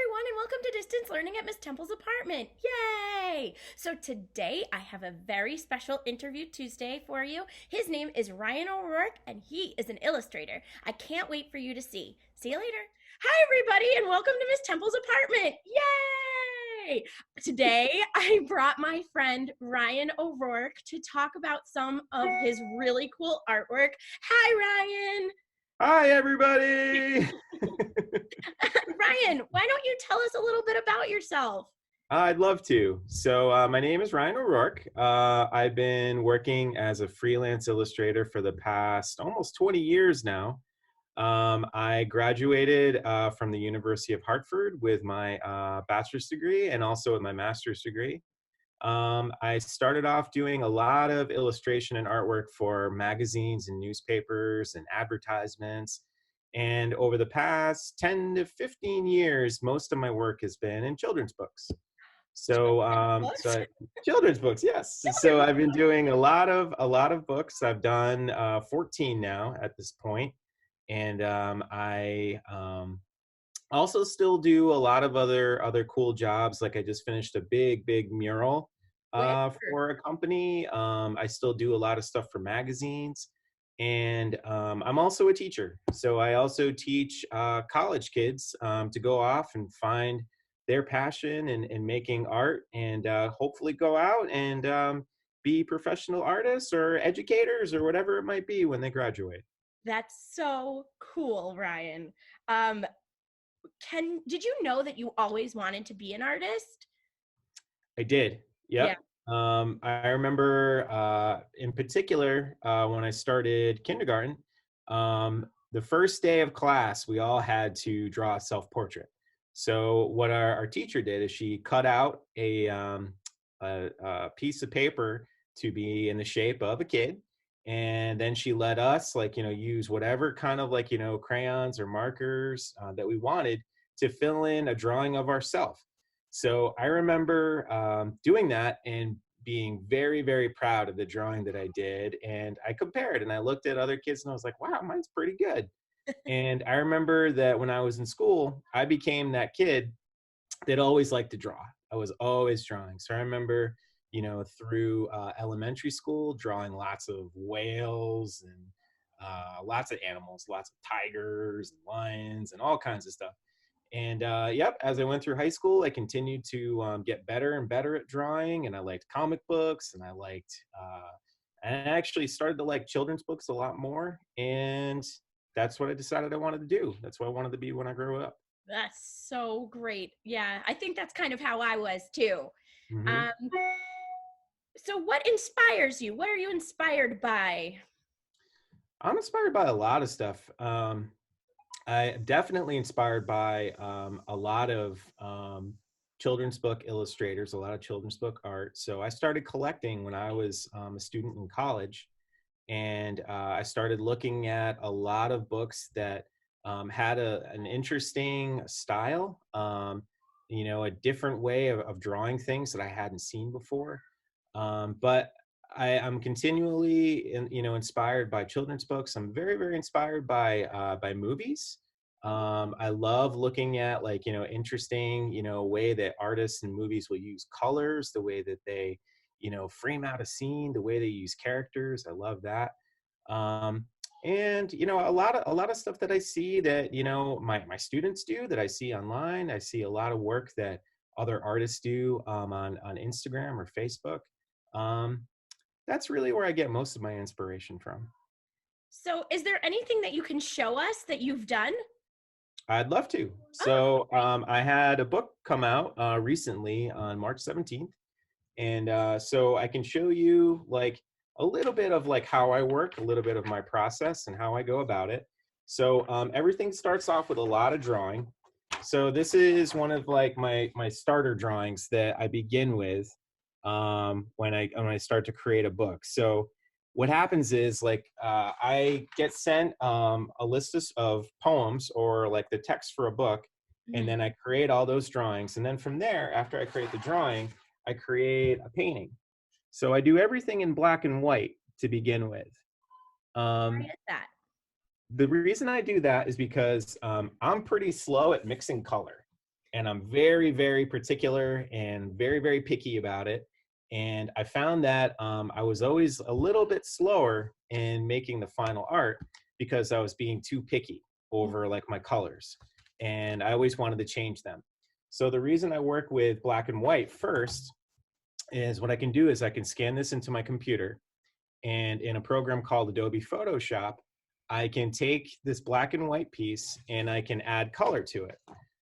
everyone, and welcome to Distance Learning at Miss Temple's apartment. Yay! So today I have a very special interview Tuesday for you. His name is Ryan O'Rourke, and he is an illustrator. I can't wait for you to see. See you later. Hi, everybody, and welcome to Miss Temple's apartment. Yay! Today I brought my friend Ryan O'Rourke to talk about some of his really cool artwork. Hi, Ryan. Hi, everybody. Ryan, why don't you tell us a little bit about yourself? I'd love to. My name is Ryan O'Rourke. I've been working as a freelance illustrator for the past almost 20 years now. I graduated from the University of Hartford with my bachelor's degree and also with my master's degree. I started off doing a lot of illustration and artwork for magazines and newspapers and advertisements. And over the past 10 to 15 years, most of my work has been in children's books. So, Books? children's books, yes. So I've been doing a lot of books. I've done 14 now at this point, and I also still do a lot of other cool jobs. Like I just finished a big mural Where? for a company. I still do a lot of stuff for magazines, and I'm also a teacher. So I also teach college kids to go off and find their passion in making art, and hopefully go out and be professional artists or educators or whatever it might be when they graduate. That's so cool, Ryan. Um, did you know that you always wanted to be an artist? I did. Yeah. Yep. I remember in particular when I started kindergarten, the first day of class, we all had to draw a self-portrait. So what our teacher did is she cut out a piece of paper to be in the shape of a kid. And then she let us use whatever kind of crayons or markers that we wanted to fill in a drawing of ourselves. So I remember doing that and being very proud of the drawing that I did. And I compared and I looked at other kids and I was like, wow, mine's pretty good. And I remember that when I was in school, I became that kid that always liked to draw. I was always drawing. So I remember, through elementary school, drawing lots of whales and lots of animals, lots of tigers and lions and all kinds of stuff. And yep, as I went through high school, I continued to get better and better at drawing. And I liked comic books, and I actually started to like children's books a lot more. And that's what I decided I wanted to do. That's what I wanted to be when I grew up. That's so great. Yeah, I think that's kind of how I was too. Hmm. Um, so what inspires you? What are you inspired by? I'm inspired by a lot of stuff. I'm definitely inspired by a lot of children's book illustrators, a lot of children's book art. So I started collecting when I was a student in college, and I started looking at a lot of books that had an interesting style, a different way of drawing things that I hadn't seen before. But I'm continually, inspired by children's books. I'm very inspired by movies. I love looking at interesting, way that artists and movies will use colors, the way that they, frame out a scene, the way they use characters. I love that. Um, and a lot of stuff that I see that my students do, that I see online. I see a lot of work that other artists do on Instagram or Facebook. um, that's really where I get most of my inspiration from. So is there anything that you can show us that you've done? I'd love to. Oh, I had a book come out recently on March 17th. And so I can show you like a little bit of like how I work, a little bit of my process and how I go about it. So everything starts off with a lot of drawing. So this is one of like my starter drawings that I begin with when I start to create a book. So what happens is I get sent a list of poems or like the text for a book, and mhm. then I create all those drawings. And then from there, after I create the drawing, I create a painting. So I do everything in black and white to begin with. Why Um, is that? the reason I do that is because I'm pretty slow at mixing color. and I'm very, very particular and very, very picky about it. And I found that I was always a little bit slower in making the final art because I was being too picky over like my colors, and I always wanted to change them. So the reason I work with black and white first is what I can do is I can scan this into my computer, and in a program called Adobe Photoshop, I can take this black and white piece and I can add color to it.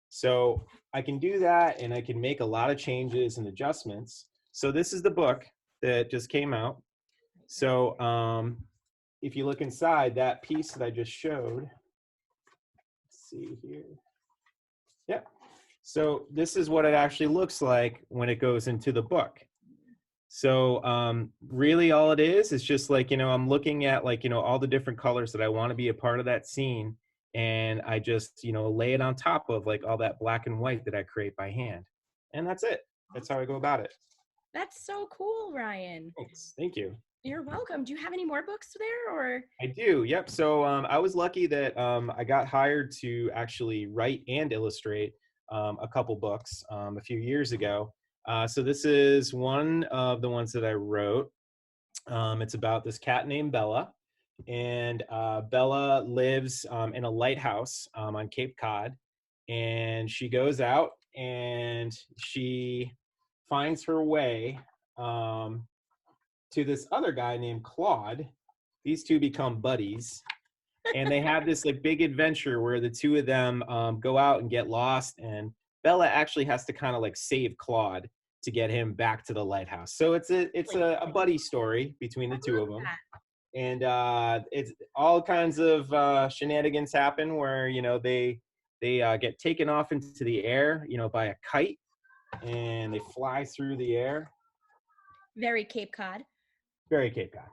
So I can do that, and I can make a lot of changes and adjustments. So this is the book that just came out. So if you look inside that piece that I just showed, let's see here. Yep. So this is what it actually looks like when it goes into the book. So really all it is just like, I'm looking at like, all the different colors that I want to be a part of that scene. And I just, lay it on top of like all that black and white that I create by hand. And that's it. That's how I go about it. That's so cool, Ryan. Thanks. Thank you. You're welcome. Do you have any more books there, or? I do. Yep. So I was lucky that I got hired to actually write and illustrate a couple books a few years ago. So this is one of the ones that I wrote. It's about this cat named Bella, and Bella lives in a lighthouse on Cape Cod, and she goes out and she finds her way to this other guy named Claude. These two become buddies, and they have this like big adventure where the two of them go out and get lost, and Bella actually has to kind of like save Claude to get him back to the lighthouse. So it's a buddy story between the two of them. And it's all kinds of shenanigans happen where, they get taken off into the air, by a kite, and they fly through the air. Very Cape Cod. Very Cape Cod.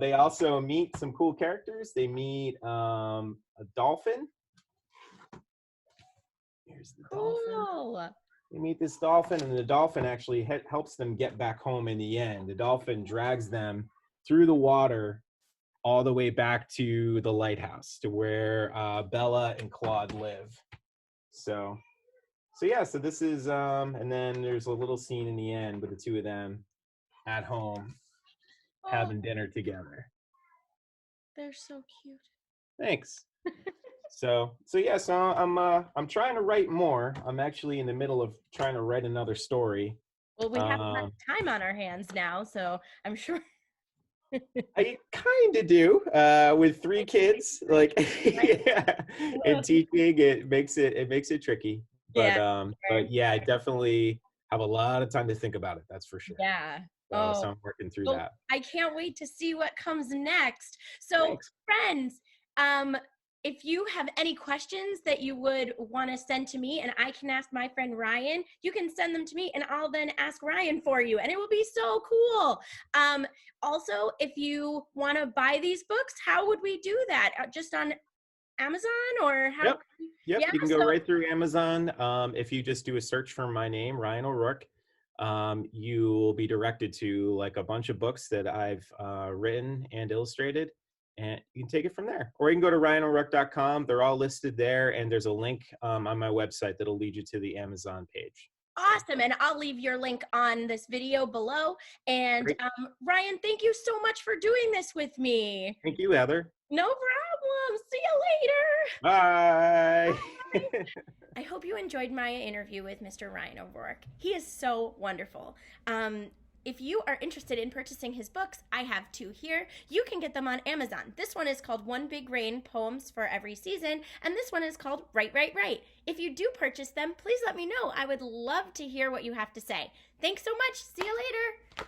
They also meet some cool characters. They meet a dolphin. Here's the dolphin. They meet this dolphin, and the dolphin actually helps them get back home in the end. The dolphin drags them through the water all the way back to the lighthouse, to where Bella and Claude live. So yeah, so this is, and then there's a little scene in the end with the two of them at home having dinner together. They're so cute. Thanks. So yeah, so I'm trying to write more. I'm actually in the middle of trying to write another story. Well, we have less time on our hands now, so I'm sure. I kind of do with 3 kids, like yeah. And teaching it makes it tricky. But yeah, I definitely have a lot of time to think about it. That's for sure. Yeah. So I'm working through that. I can't wait to see what comes next. So, Thanks. Friends, if you have any questions that you would want to send to me and I can ask my friend Ryan, you can send them to me and I'll then ask Ryan for you, and it will be so cool. Also, if you want to buy these books, how would we do that? Just on Amazon, or how? Yep. Yeah, you can go right through Amazon. If you just do a search for my name, Ryan O'Rourke, you will be directed to like a bunch of books that I've written and illustrated, and you can take it from there. Or you can go to RyanO'Rourke.com. They're all listed there, and there's a link on my website that'll lead you to the Amazon page. Awesome. And I'll leave your link on this video below. And Ryan, thank you so much for doing this with me. Thank you, Heather. No problem. See you later. Bye. I hope you enjoyed my interview with Mr. Ryan O'Rourke. He is so wonderful. If you are interested in purchasing his books, I have 2 here. You can get them on Amazon. This one is called One Big Rain, Poems for Every Season, and this one is called Write, Write, Write. If you do purchase them, please let me know. I would love to hear what you have to say. Thanks so much. See you later.